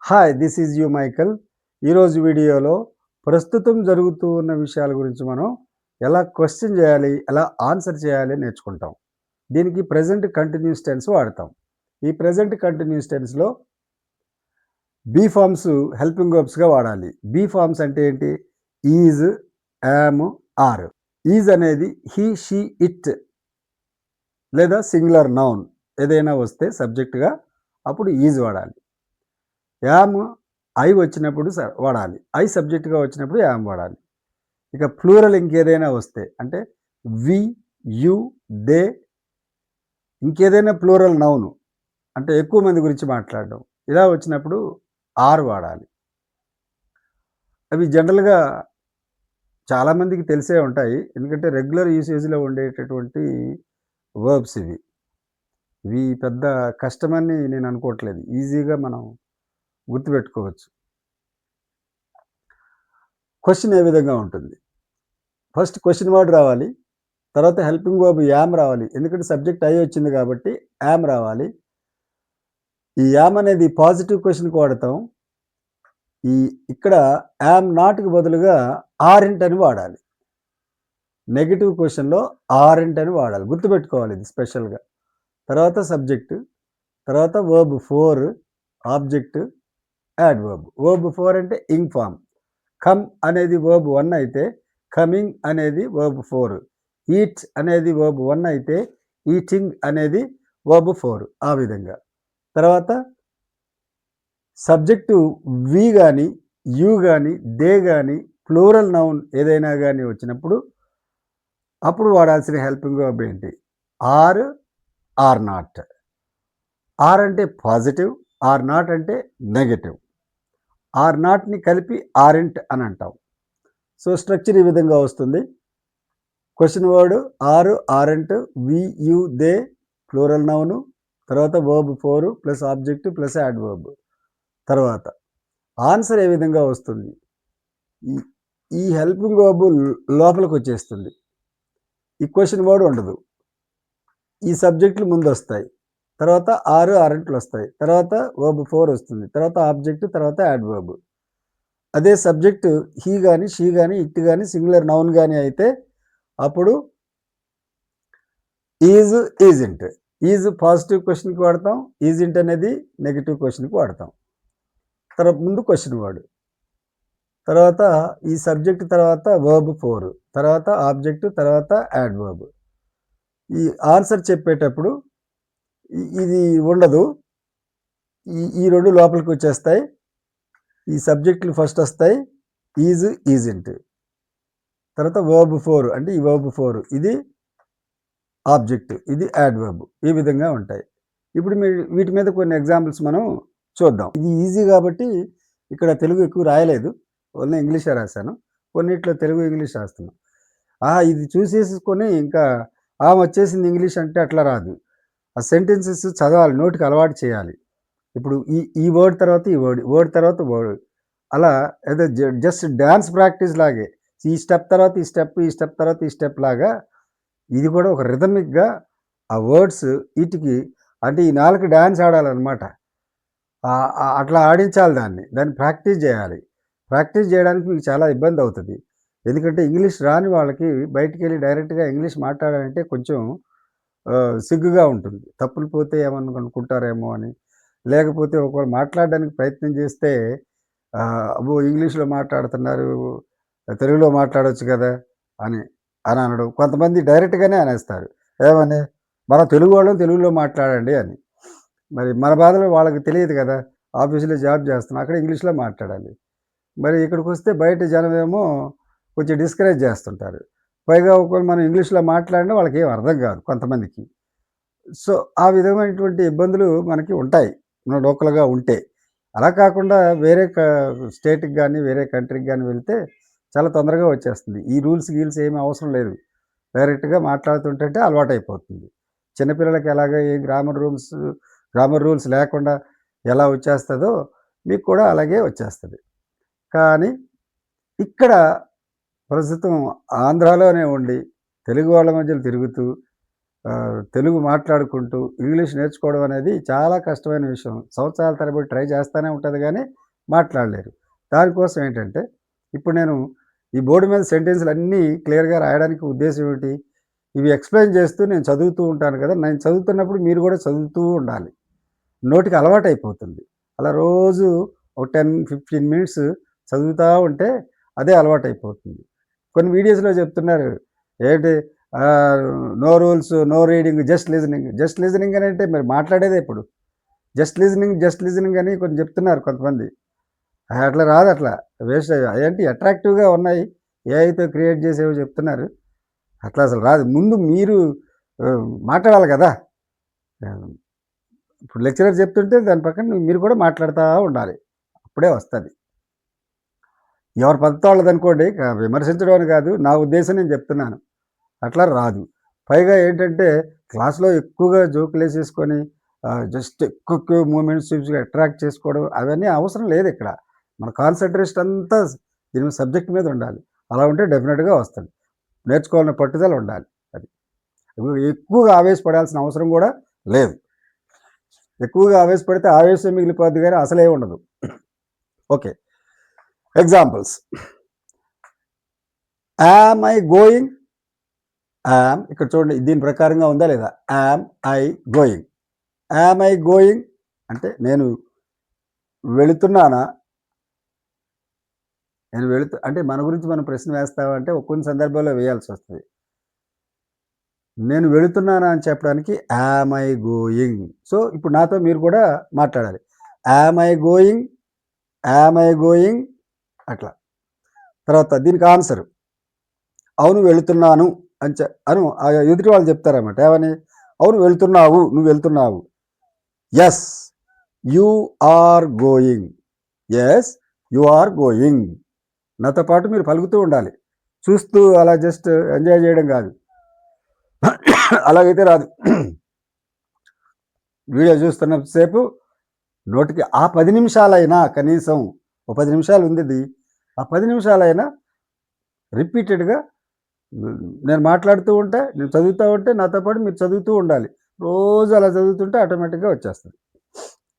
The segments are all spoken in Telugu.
Hi! This is you Michael. ఈరోజు వీడియోలో ప్రస్తుతం జరుగుతూ ఉన్న విషయాల గురించి మనం ఎలా క్వెషన్ చేయాలి, ఎలా ఆన్సర్ చేయాలి నేర్చుకుంటాం. దీనికి ప్రెజెంట్ కంటిన్యూస్ టెన్స్ వాడతాం. ఈ ప్రెజెంట్ కంటిన్యూస్ టెన్స్‌లో బీ ఫార్మ్స్ హెల్పింగ్ వర్బ్స్‌గా వాడాలి. బీ ఫార్మ్స్ అంటే ఏంటి? Is, yam, are. ఈజ్ అనేది హి, షీ, ఇట్ లేదా సింగులర్ నౌన్ ఏదైనా వస్తే సబ్జెక్ట్‌గా అప్పుడు ఈజ్ వాడాలి. యామ్ ఐ వచ్చినప్పుడు వాడాలి. ఐ సబ్జెక్ట్‌గా వచ్చినప్పుడు యామ్ వాడాలి. ఇక ప్లూరల్ ఇంకేదైనా వస్తే అంటే వి, యు, దే ఇంకేదైనా ప్లూరల్ నౌను అంటే ఎక్కువ మంది గురించి మాట్లాడడం. ఇలా వచ్చినప్పుడు ఆర్ వాడాలి. అవి జనరల్‌గా చాలామందికి తెలిసే ఉంటాయి. ఎందుకంటే రెగ్యులర్ యూసేజ్‌లో ఉండేటటువంటి వర్బ్స్ ఇవి. ఇవి పెద్ద కష్టమని నేను అనుకోవట్లేదు. ఈజీగా మనం గుర్తుపెట్టుకోవచ్చు. క్వెషన్ ఏ విధంగా ఉంటుంది? ఫస్ట్ క్వెషన్ వర్డ్ రావాలి. తర్వాత హెల్పింగ్ వర్బ్ యామ్ రావాలి. ఎందుకంటే సబ్జెక్ట్ ఐ వచ్చింది కాబట్టి యామ్ రావాలి. ఈ యామ్ అనేది పాజిటివ్ క్వెషన్‌కి వాడతాం. ఇక్కడ యామ్ నాట్‌కి బదులుగా ఆర్‌ఇంట్ అని వాడాలి. నెగెటివ్ క్వెషన్‌లో ఆర్‌ఇంట్ అని వాడాలి. గుర్తుపెట్టుకోవాలి ఇది స్పెషల్‌గా. తర్వాత సబ్జెక్ట్, తర్వాత వర్బ్ 4, ఆబ్జెక్ట్, యాడ్వర్బ్. వర్బ్ 4 అంటే ఇంగ్ ఫార్మ్. కమ్ అనేది వర్బ్ 1 అయితే కమింగ్ అనేది వర్బ్ 4. ఈట్ అనేది వర్బ్ 1 అయితే ఈటింగ్ అనేది వర్బ్ 4 ఆ విధంగా. తర్వాత సబ్జెక్టు వి గాని, యు గాని, దే గాని ప్లూరల్ నౌన్ ఏదైనా గాని వచ్చినప్పుడు అప్పుడు వాడాల్సిన హెల్పింగ్ వర్బ్ ఏంటి? Are, are not. ఆర్ అంటే పాజిటివ్, ఆర్ నాట్ అంటే నెగెటివ్. ఆర్ నాట్‌ని కలిపి ఆర్‌ఇంట్ అని అంటాం. సో, స్ట్రక్చర్ ఈ విధంగా వస్తుంది. Question word are, aren't, we, you, they plural noun. తర్వాత verb 4 plus object plus adverb. తర్వాత ఆన్సర్ ఏ విధంగా వస్తుంది? ఈ ఈ హెల్పింగ్ వర్బ్ లోపలికొచ్చేస్తుంది. ఈ క్వెషన్ వర్డ్ ఉండదు. ఈ సబ్జెక్టులు ముందొస్తాయి. తర్వాత ఆర్, ఆర్‌ఇంట్‌లొస్తాయి. తర్వాత వర్బ్ 4 వస్తుంది. తర్వాత ఆబ్జెక్ట్, తర్వాత యాడ్వర్బ్. అదే సబ్జెక్ట్ హి గాని, షీ గాని, ఇట్ గాని సింగులర్ నౌన్ గాని అయితే అప్పుడు ఈజ్, ఈజింట్. ఈజ్ పాజిటివ్ క్వెషన్‌కి వాడతాం. ఈజింట్ అనేది నెగెటివ్ క్వెషన్‌కి వాడతాం. తర్వాత ముందు క్వెషన్ వర్డ్. తర్వాత ఈ సబ్జెక్ట్ తర్వాత వర్బ్ 4. తర్వాత ఆబ్జెక్ట్, తర్వాత యాడ్వర్బ్. ఈ ఆన్సర్ చెప్పేటప్పుడు ఇది ఉండదు. ఈ 2 లోపలికొచ్చేస్తాయి. ఈ సబ్జెక్టులు ఫస్ట్ వస్తాయి. ఈజ్, ఈజింట్. తర్వాత వర్బ్ 4 అంటే ఈ వర్బ్ 4 ఇది ఆబ్జెక్ట్, ఇది యాడ్వర్బ్. ఈ విధంగా ఉంటాయి. ఇప్పుడు వీటి మీద కొన్ని ఎగ్జాంపుల్స్ మనం చూద్దాం. ఇది ఈజీ కాబట్టి ఇక్కడ తెలుగు ఎక్కువ రాయలేదు. ఓన్లీ ఇంగ్లీషే రాశాను. కొన్నిట్లో తెలుగు, ఇంగ్లీష్ రాస్తున్నాం. ఇది చూసేసుకొని ఇంకా వచ్చేసింది ఇంగ్లీష్ అంటే అట్లా రాదు. ఆ సెంటెన్సెస్ చదవాలి. నోటికి అలవాటు చేయాలి. ఇప్పుడు ఈ ఈ వర్డ్ తర్వాత ఈ వర్డ్, వర్డ్ తర్వాత వర్డ్. అలా ఏదో జస్ట్ డాన్స్ ప్రాక్టీస్ లాగే. ఈ స్టెప్ తర్వాత ఈ స్టెప్, ఈ స్టెప్ తర్వాత ఈ స్టెప్ లాగా ఇది కూడా ఒక రిథమిక్‌గా ఆ వర్డ్స్ ఈటికి అంటే ఈ నాలుక డాన్స్ ఆడాలనమాట. అట్లా ఆడించాలి దాన్ని. దాన్ని ప్రాక్టీస్ జేయాలి. ప్రాక్టీస్ జేయడానికి మీకు చాలా ఇబ్బందవుతది. ఎందుకంటే ఇంగ్లీష్ రాని వాళ్ళకి బయటికెళ్ళి డైరెక్ట్‌గా ఇంగ్లీష్ మాట్లాడాలంటే కొంచెం సిగ్గుగా ఉంటుంది. తప్పులు పోతే ఏమన్నా అనుకుంటారేమో అని. లేకపోతే ఒకవేళ మాట్లాడడానికి ప్రయత్నం చేస్తే అబ్బో! ఇంగ్లీష్‌లో మాట్లాడుతున్నారు. తెలుగులో మాట్లాడొచ్చు కదా! అని అనడం. కొంతమంది డైరెక్ట్‌గానే అనేస్తారు. ఏమని? మనం తెలుగోళ్ళం తెలుగులో మాట్లాడండి అని. మరి మన బాధలు వాళ్ళకి తెలియదు కదా! ఆఫీస్‌లో జాబ్ చేస్తున్నాం. అక్కడ ఇంగ్లీష్‌లో మాట్లాడాలి. మరి ఇక్కడికొస్తే బయట జనమేమో కొంచెం డిస్కరేజ్ చేస్తుంటారు. పైగా ఒకవేళ మనం ఇంగ్లీష్‌లో మాట్లాడినా వాళ్ళకేం అర్థం కాదు కొంతమందికి. సో, ఆ విధమైనటువంటి ఇబ్బందులు మనకి ఉంటాయి. మనం లోకల్‌గా ఉంటే. అలా కాకుండా వేరే స్టేట్‌కి గాని, వేరే కంట్రీకి గాని వెళ్తే చాలా తొందరగా వచ్చేస్తుంది. ఈ రూల్స్, గీల్స్ ఏమి అవసరం లేదు. డైరెక్ట్‌గా మాట్లాడుతుంటంటే అలవాటైపోతుంది. చిన్నపిల్లలకి ఎలాగ ఏ గ్రామర్ రూల్స్ లేకుండా ఎలా వచ్చేస్తదో మీకు కూడా అలాగే వచ్చేస్తది. కానీ ఇక్కడ ప్రస్తుతం ఆంధ్రాలోనే ఉండి తెలుగు వాళ్ళ మధ్యలో తిరుగుతూ తెలుగు మాట్లాడుకుంటూ ఇంగ్లీష్ నేర్చుకోవడం అనేది చాలా కష్టమైన విషయం. సంవత్సరాల తరబడి ట్రై చేస్తూనే ఉంటుంది కానీ మాట్లాడలేరు. దానికోసం ఏంటంటే ఇప్పుడు నేను ఈ బోర్డు మీద సెంటెన్స్‌లన్నీ క్లియర్‌గా రాయడానికి ఉద్దేశ్యం ఏమిటి? ఇవి ఎక్స్‌ప్లెయిన్ చేస్తూ నేను చదువుతూ ఉంటాను కదా! నేను చదువుతున్నప్పుడు మీరు కూడా చదువుతూ ఉండాలి. నోటికి అలవాటైపోతుంది. అలా రోజు ఒక 10, 15 మినిట్స్ చదువుతా ఉంటే అదే అలవాటైపోతుంది. కొన్ని వీడియోస్‌లో చెప్తున్నారు. ఏంటి no rules, no reading, just listening. Just listening అని అంటే మరి మాట్లాడేదే ఇప్పుడు. జస్ట్ లిజనింగ్ అని కొన్ని చెప్తున్నారు కొంతమంది. అట్లా రాదు అట్లా. వేస్ట్ అదేంటి అట్రాక్టివ్‌గా ఉన్నాయి. ఏఐతో క్రియేట్ చేసేవో చెప్తున్నారు. అట్లా అసలు రాదు. ముందు మీరు మాట్లాడాలి కదా! ఇప్పుడు లెక్చరర్ చెప్తుంటే దాని పక్కన మీరు కూడా మాట్లాడుతూ ఉండాలి. అప్పుడే వస్తది. ఎవరి పద్ధతి వాళ్ళదనుకోండి. విమర్శించడం అని కాదు. నా ఉద్దేశం నేను చెప్తున్నాను. అట్లా రాదు. పైగా ఏంటంటే క్లాస్‌లో ఎక్కువగా జోకులేసేసుకొని జస్ట్ ఎక్కువ మూవ్‌మెంట్స్ చూసి అట్రాక్ట్ చేసుకోవడం అవన్నీ అవసరం లేదిక్కడ. మన కాన్సంట్రేషన్ అంతా దీని సబ్జెక్ట్ మీద ఉండాలి. అలా ఉంటే డెఫినిట్‌గా వస్తది. నేర్చుకోవాలనే పట్టుదల ఉండాలి. అది. ఎక్కువగా ఆవేశపడాల్సిన అవసరం కూడా లేదు. ఎక్కువగా ఆవేశపడితే ఆవేశం మిగిలిపోద్ది కానీ అసలే ఉండదు. Okay. Examples. Am I going? Yam ఇక్కడ చూడండి దీని ప్రకారంగా ఉందా లేదా? Am I going? Am I going అంటే నేను వెళుతున్నానా? నేను అంటే మన గురించి మనం ప్రశ్న వేస్తామంటే కొన్ని సందర్భాల్లో వేయాల్సొస్తది. నేను వెళుతున్నానా అని చెప్పడానికి యామ్ ఐ గోయింగ్? సో, ఇప్పుడు నాతో మీరు కూడా మాట్లాడాలి. Am I going? Am I going? అట్లా. తర్వాత దీనికి ఆన్సరు. అవును వెళుతున్నాను అని ఎదుటి వాళ్ళు చెప్తారన్నమాట. ఏమని? అవును వెళ్తున్నావు. నువ్వు వెళ్తున్నావు. Yes you are going. Yes you are going. నాతో పాటు మీరు పలుకుతూ ఉండాలి. చూస్తూ అలా జస్ట్ ఎంజాయ్ చేయడం కాదు. అలాగైతే రాదు. వీడియో చూస్తున్నసేపు నోటికి ఆ 10 నిమిషాలైనా కనీసం ఓ 10 నిమిషాలు ఉంది. ఆ 10 నిమిషాలైనా రిపీటెడ్‌గా నేను మాట్లాడుతూ ఉంటే, నేను చదువుతూ ఉంటే నాతో పాటు మీరు చదువుతూ ఉండాలి. రోజు అలా చదువుతుంటే ఆటోమేటిక్‌గా వచ్చేస్తుంది.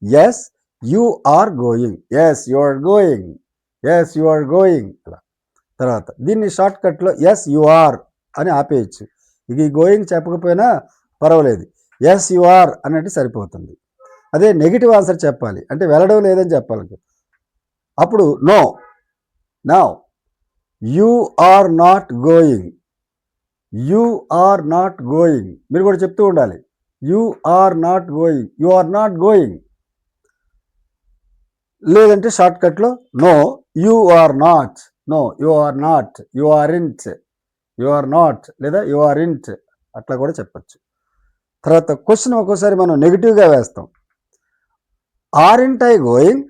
Yes you are going. Yes you are going. Yes you are going. అలా. తర్వాత దీన్ని షార్ట్‌కట్‌లో యెస్ యూ ఆర్ అని ఆపేయచ్చు. ఇక ఈ గోయింగ్ చెప్పకపోయినా పర్వాలేదు. యెస్ యూ ఆర్ అన్నట్టు సరిపోతుంది. అదే నెగిటివ్ ఆన్సర్ చెప్పాలి. అంటే వెళ్ళడం లేదని చెప్పాలి. అప్పుడు no. Now you are not going. You are not going. మీరు కూడా చెప్తూ ఉండాలి. You are not going. You are not going. లేదంటే షార్ట్‌కట్‌లో no you are not. No you are not. You aren't. You are not లేదా యూ ఆర్ ఇంట్ అట్లా కూడా చెప్పచ్చు. తర్వాత క్వశ్చన్ ఒక్కోసారి మనం నెగిటివ్‌గా వేస్తాం. Aren't I going?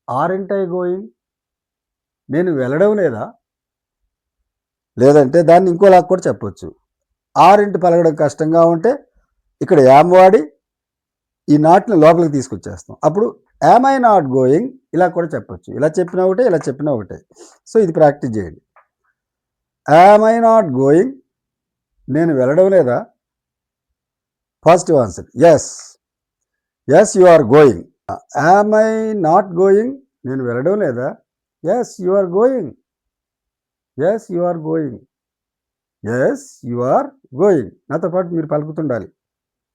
Aren't I going? నేను వెళ్ళడం లేదా? లేదంటే దాన్ని ఇంకోలాగా కూడా చెప్పొచ్చు. ఆర్‌ఇంట్ పలకడం కష్టంగా ఉంటే ఇక్కడ యామ్ వాడి ఈ నాట్‌ని లోపలికి తీసుకొచ్చేస్తాం. అప్పుడు యామ్ ఐ నాట్ గోయింగ్? ఇలా కూడా చెప్పొచ్చు. ఇలా చెప్పినా ఒకటే, ఇలా చెప్పినా ఒకటే. సో, ఇది ప్రాక్టీస్ చేయండి. Am I not going? నేను వెళ్ళడం లేదా? Positive answer. Yes. Yes you are going. Am I not going? నేను వెళ్ళడం లేదా? Yes you are going. Yes you are going. Yes you are going. నాతో పాటు మీరు పలుకుతుండాలి.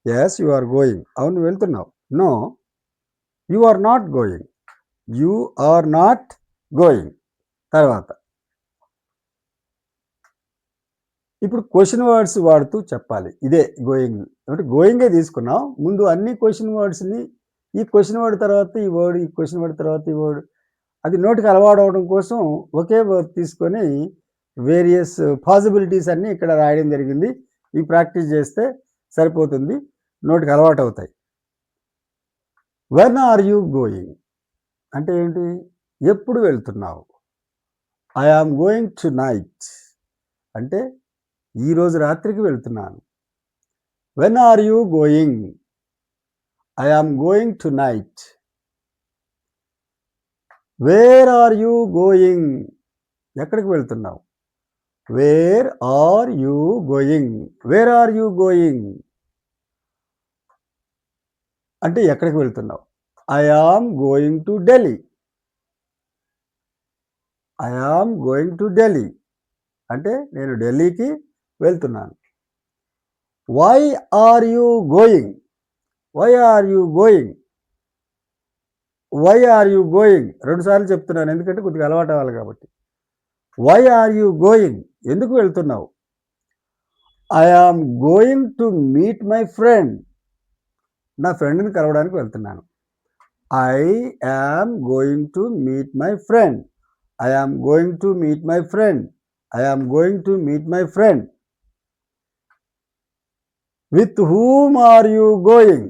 Yes you are going. అవును వెళ్తున్నావు. No you are not going. You are not going. తర్వాత ఇప్పుడు క్వశ్చన్ వర్డ్స్ వాడుతూ చెప్పాలి. ఇదే గోయింగ్. అంటే గోయింగే తీసుకున్నాం. ముందు అన్ని క్వశ్చన్ వర్డ్స్‌ని ఈ క్వశ్చన్ వర్డ్ తర్వాత ఈ వర్డ్, ఈ క్వశ్చన్ వర్డ్ తర్వాత ఈ వర్డ్ అది నోటికి అలవాటు అవ్వడం కోసం ఒకే వర్డ్ తీసుకొని వేరియస్ పాసిబిలిటీస్ అన్నీ ఇక్కడ రాయడం జరిగింది. ఇవి ప్రాక్టీస్ చేస్తే సరిపోతుంది. నోటికి అలవాటు అవుతాయి. When are you going? అంటే ఏంటి? ఎప్పుడు వెళ్తున్నావు? I am going tonight. అంటే ఈరోజు రాత్రికి వెళ్తున్నాను. When are you going? I am going tonight. Where are you going? ఎక్కడికి వెళ్తున్నావు? Where are you going? Where are you going అంటే ఎక్కడికి వెళ్తున్నావు? I am going to Delhi. I am going to Delhi అంటే నేను ఢిల్లీకి వెళ్తున్నాను. Why are you going? Why are you going? Why are you going 2 సార్లు చెప్తున్నాను, ఎందుకంటే కొద్దిగా అలవాటు అవ్వాలి కాబట్టి. Why are you going? ఎందుకు వెళ్తున్నావు? I am going to meet my friend. నా ఫ్రెండ్ని కలవడానికి వెళ్తున్నాను. I am going to meet my friend. I am going to meet my friend. I am going to meet my friend. With whom are you going?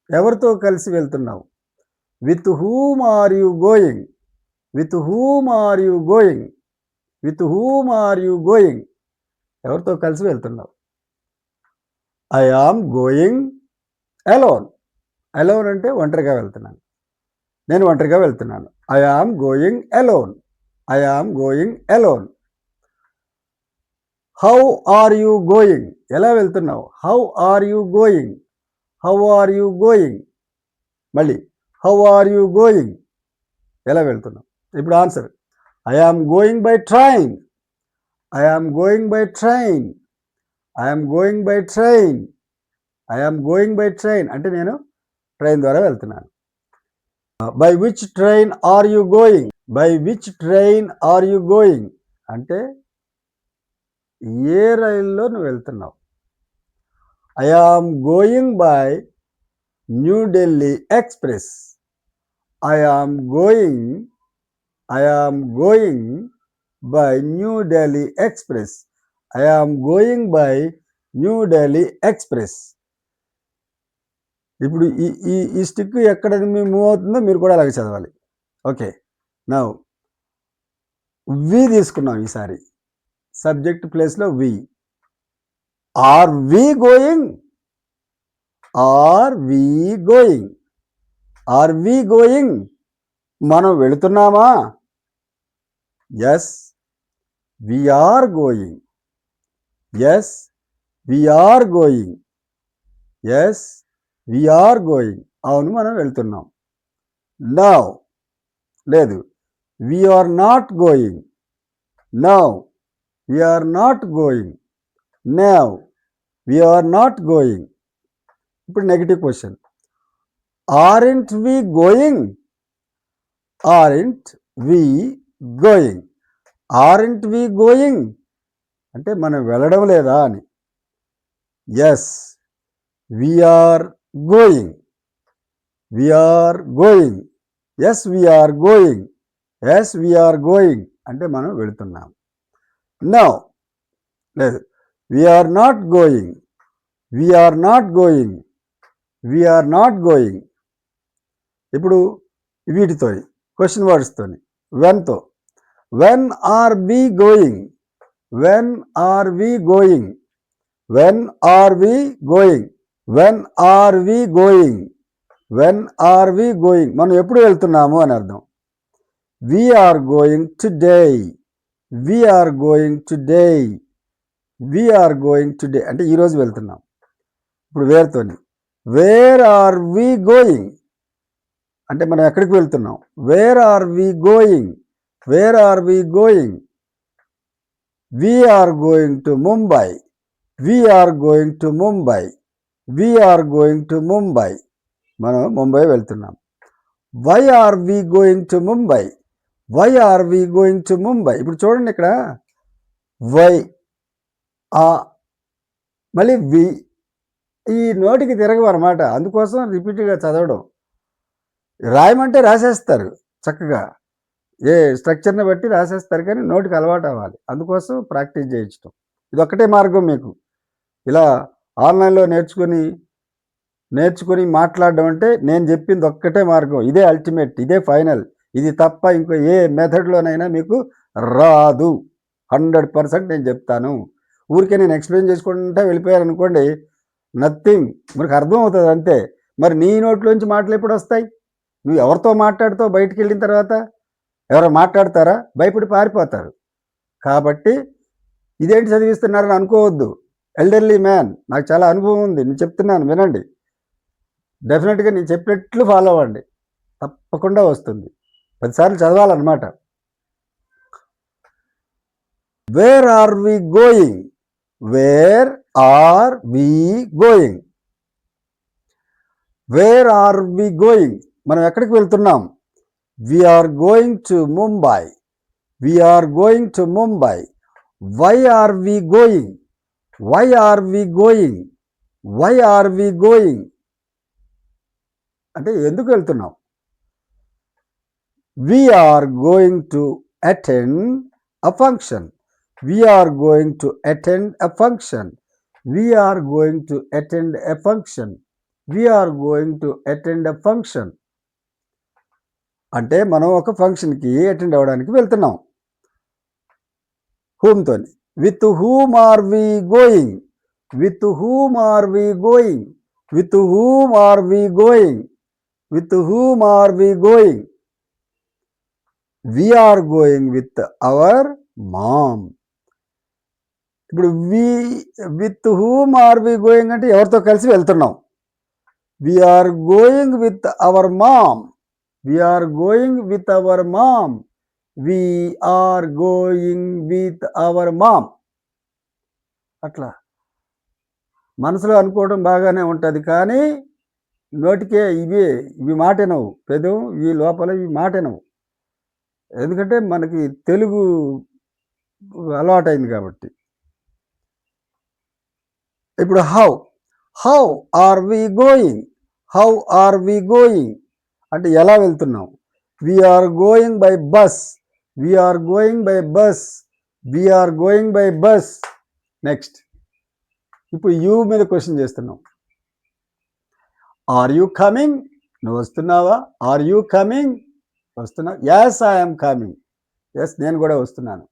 ఎవరితో కలిసి వెళ్తున్నావు? With whom are you going? With whom are you going? With whom are you going? ఎవరితో కలిసి వెళ్తున్నావు? I am going alone. Alone అంటే ఒంటరిగా వెళ్తున్నాను. నేను ఒంటరిగా వెళ్తున్నాను. I am going alone. I am going alone. How are you going? ఎలా వెళ్తున్నావు? How are you going? How are you going? మళ్ళీ హౌ ఆర్ యూ గోయింగ్? ఎలా వెళ్తున్నావు? ఇప్పుడు answer, I am going by train. I am going by train. I am going by train. I am going by train అంటే నేను ట్రైన్ ద్వారా వెళ్తున్నాను. By which train are you going? By which train are you going అంటే ఏ రైల్లో నువ్వు వెళ్తున్నావు? I am going by New Delhi express. I am going by New Delhi express. I am going by New Delhi express. ఇప్పుడు ఈ ఈ ఈ స్టిక్ ఎక్కడ మూవ్ అవుతుందో మీరు కూడా అలాగే చదవాలి. ఓకే, నౌ వి తీసుకున్నాం ఈసారి. సబ్జెక్ట్ ప్లేస్లో we. Are we going? Are we going? Are we going? మనం వెళుతున్నామా? Yes we are going. Yes we are going. Yes we are going. అవును, మనం వెళ్తున్నాం. నౌ లేదు, we are not going. No we are not going. No we are not going. ఇప్పుడు negative question, aren't we going? Aren't we going? Aren't we going అంటే మనం వెళ్ళడం లేదా అని. Yes we are going. We are going. Yes we are going. Yes we are going అంటే మనం వెళుతున్నాం. నో లేదు, we are not going. We are not going. We are not going. ఇప్పుడు వీటితో క్వశ్చన్ వర్డ్స్తోని వెన్తో, when are we going? When are we going? When are we going? When are we going? When are we going మనం ఎప్పుడు వెళ్తున్నాము అని అర్థం. We are going today. We are going today. We are going today అంటే ఈరోజు వెళ్తున్నాం. ఇప్పుడు వేర్తోని, వేర్ ఆర్ వి గోయింగ్ అంటే మనం ఎక్కడికి వెళ్తున్నాం? Where are we going? Where are we going? We are going to Mumbai. We are going to Mumbai. We are going to Mumbai మనం ముంబై వెళ్తున్నాం. Why are we going to Mumbai? Why are we going to Mumbai? ఇప్పుడు చూడండి, ఇక్కడ వై మళ్ళీ వి ఈ నోటికి తిరగవు అనమాట. అందుకోసం రిపీట్గా చదవడం. రాయమంటే రాసేస్తారు చక్కగా, ఏ స్ట్రక్చర్ని బట్టి రాసేస్తారు, కానీ నోటికి అలవాటు అవ్వాలి. అందుకోసం ప్రాక్టీస్ చేయించడం. ఇది ఒక్కటే మార్గం మీకు. ఇలా ఆన్లైన్లో నేర్చుకుని మాట్లాడడం అంటే నేను చెప్పింది ఒక్కటే మార్గం. ఇదే అల్టిమేట్, ఇదే ఫైనల్. ఇది తప్ప ఇంకో ఏ మెథడ్లోనైనా మీకు రాదు. 100% నేను చెప్తాను. ఊరికే నేను ఎక్స్ప్లెయిన్ చేసుకుంటా వెళ్ళిపోయాను అనుకోండి, నథింగ్, మనకు అర్థం అవుతుంది అంతే. మరి నీ నోట్లోంచి మాటలు ఎప్పుడు వస్తాయి? నువ్వు ఎవరితో మాట్లాడుతావు? బయటికి వెళ్ళిన తర్వాత ఎవరో మాట్లాడతారా? భయపడి పారిపోతారు. కాబట్టి ఇదేంటి చదివిస్తున్నారని అనుకోవద్దు. ఎల్డర్లీ మ్యాన్, నాకు చాలా అనుభవం ఉంది, నేను చెప్తున్నాను వినండి. డెఫినెట్గా నేను చెప్పినట్లు ఫాలో అవ్వండి, తప్పకుండా వస్తుంది. 10 సార్లు చదవాలన్నమాట. Where are we going? Where are we going? Where are we going? మనం ఎక్కడికి వెళ్తున్నాం? We are going to Mumbai. We are going to Mumbai. Why are we going? Why are we going? Why are we going అంటే ఎందుకు వెళ్తున్నాం? We are going to attend a function. We are going to attend a function. We are going to attend a function. We are going to attend a function అంటే మనం ఒక ఫంక్షన్కి అటెండ్ అవ్వడానికి వెళ్తున్నాం. హూమ్తోని. With whom are we going? With whom are we going? With whom are we going? With whom are we going? We are going with our mom. ఇప్పుడు with whom are we going అంటే ఎవరితో కలిసి వెళ్తున్నాం? We are going with our mom. We are going with our mom. We are going with our mom. అట్లా మనసులో అనుకోవడం బాగానే ఉంటుంది, కానీ నోటికే ఇవి మాటేనవు, పెదవు ఇవి లోపల ఇవి మాటేనవు. ఎందుకంటే మనకి తెలుగు అలవాటైంది కాబట్టి. ఇప్పుడు how are we going? How are we going అంటే ఎలా వెళ్తున్నాం? We are going by bus. We are going by bus. We are going by bus. Next, ఇప్పుడు యూ మీద క్వశ్చన్ చేస్తున్నాం. Are you coming? నువ్వు వస్తున్నావా? Are you coming? వస్తున్నా. Yes I'm coming. ఎస్ నేను కూడా వస్తున్నాను.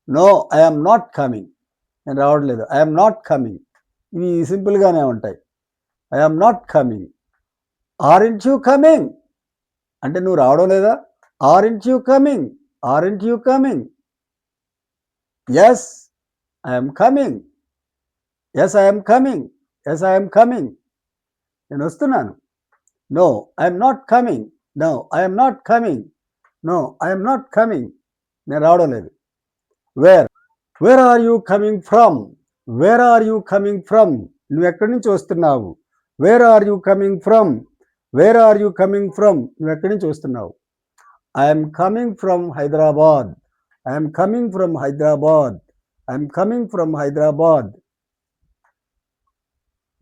No I'm not coming. నేను రావట్లేదు. I'm not coming. ఇవి సింపుల్గానే ఉంటాయి. I'm not coming. Aren't you coming అంటే నువ్వు రావడం లేదా? Aren't you coming? Aren't you coming? Yes I'm coming. Yes I'm coming. Yes I'm coming. నేను వస్తున్నాను. No I'm not coming. No I'm not coming. No I'm not coming. నేను రావడం లేదు. Where are you coming from? Where are you coming from? నువ్వు ఎక్కడి నుంచి వస్తున్నావు? Where are you coming from? Where are you coming from? నువ్వు ఎక్కడి నుంచి వస్తున్నావు? I'm coming from Hyderabad. I'm coming from Hyderabad. I'm coming from Hyderabad.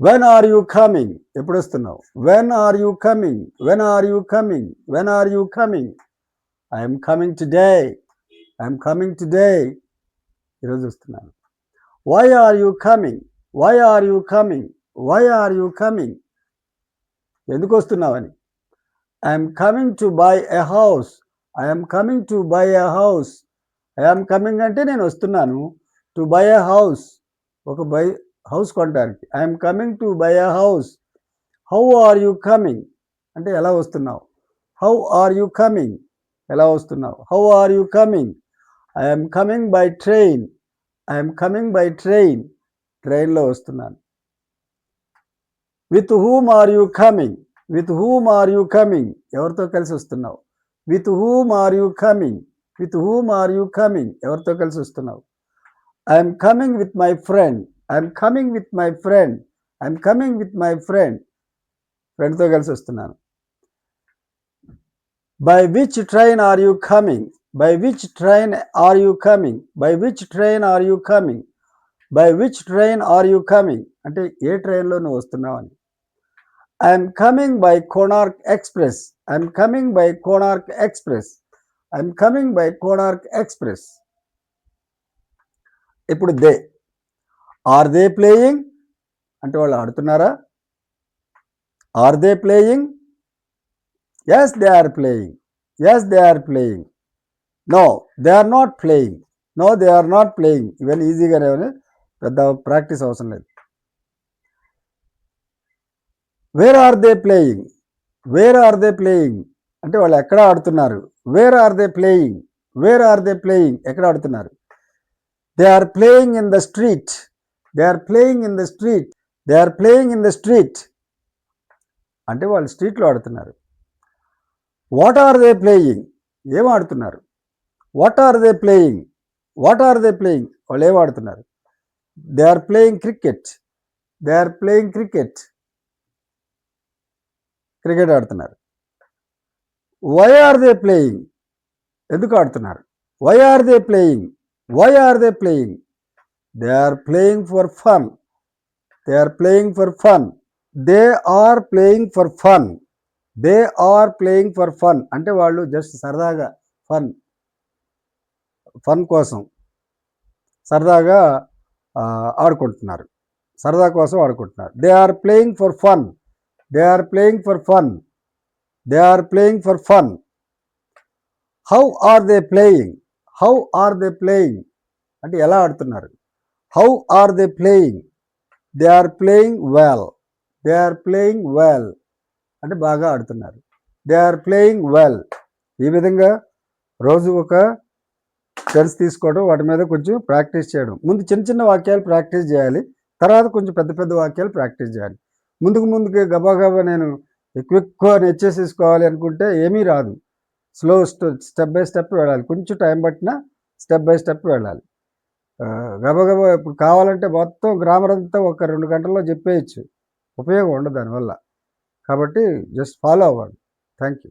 When are you coming? ఎప్పుడు వస్తున్నావు? When are you coming? When are you coming? When are you coming? I'm coming today. I'm coming today. ఈరోజు వస్తున్నాను. Why are you coming? Why are you coming? Why are you coming? ఎందుకు వస్తున్నావని. I'm coming to by a house. I'm coming to by a house. I'm coming అంటే నేను వస్తున్నాను. టు బై ఎ హౌస్, ఒక హౌస్ కొనడానికి. I'm coming to by a house. How are you coming అంటే ఎలా వస్తున్నావు? How are you coming? ఎలా వస్తున్నావు? How are you coming? I'm coming by train. I'm coming by train. ట్రైన్లో వస్తున్నాను. With whom are you coming? With whom are you coming? ఎవరితో కలిసి వస్తున్నావు? With whom are you coming? With whom are you coming? ఎవరితో కలిసి వస్తున్నావు? I'm coming with my friend. I'm coming with my friend. I'm coming with my friend. ఫ్రెండ్తో కలిసి వస్తున్నాను. By which train are you coming? By which train are you coming? By which train are you coming? By which train are you coming అంటే ఏ ట్రైన్లో నువ్వు వస్తున్నావు అని. I'm coming by Konark Express. I'm coming by Konark Express. I'm coming by Konark Express. ఇప్పుడు దే. ఆర్ దే ప్లేయింగ్ అంటే వాళ్ళు ఆడుతున్నారా? Are they playing? Yes they are playing. Yes they are playing. No they are not playing. No they are not playing. ఇవన్నీ ఈజీగానే ఉన్నాయి, పెద్ద ప్రాక్టీస్ అవసరం లేదు. Where are they playing? Where are they playing అంటే వాళ్ళు ఎక్కడ ఆడుతున్నారు? Where are they playing? Where are they playing ఎక్కడ ఆడుతున్నారు? They are playing in the street, they are playing in the street, they are playing in the street అంటే వాళ్ళు స్ట్రీట్లో ఆడుతున్నారు. వాట్ ఆర్ దే ప్లేయింగ్, ఏం ఆడుతున్నారు. What are they playing, what are they playing, వాళ్ళు ఏం ఆడుతున్నారు. They are playing cricket, they are playing cricket, cricket ఆడుతున్నారు. వై ఆర్ దే ప్లేయింగ్, ఎందుకు ఆడుతున్నారు. Why are they playing, why are they playing, they are playing for fun, they are playing for fun, they are playing for fun, they are playing for fun అంటే వాళ్ళు జస్ట్ సరదాగా ఫన్, ఫన్ కోసం సరదాగా ఆడుకుంటున్నారు, సరదా కోసం ఆడుకుంటున్నారు. They are playing for fun, they are playing for fun, they are playing for fun. How are they playing, how are they playing అంటే ఎలా ఆడుతున్నారు. How are they playing, they are playing well, they are playing well అంటే బాగా ఆడుతున్నారు. They are playing well. ఈ విధంగా రోజు ఒక టెన్స్ తీసుకోవడం, వాటి మీద కొంచెం ప్రాక్టీస్ చేయడం. ముందు చిన్న చిన్న వాక్యాలు ప్రాక్టీస్ చేయాలి, తర్వాత కొంచెం పెద్ద పెద్ద వాక్యాలు ప్రాక్టీస్ చేయాలి. ముందుకు గబా నేను ఎక్కువ నేర్చేసేసుకోవాలి అనుకుంటే ఏమీ రాదు. స్లో స్టెప్ బై స్టెప్ వెళ్ళాలి. కొంచెం టైం పట్టినా స్టెప్ బై స్టెప్ వెళ్ళాలి. గబగబా ఇప్పుడు కావాలంటే మొత్తం గ్రామర్ అంతా ఒక 2 గంటల్లో చెప్పేయచ్చు, ఉపయోగం ఉండదు దానివల్ల. కాబట్టి జస్ట్ ఫాలో అవ్వండి. Thank you.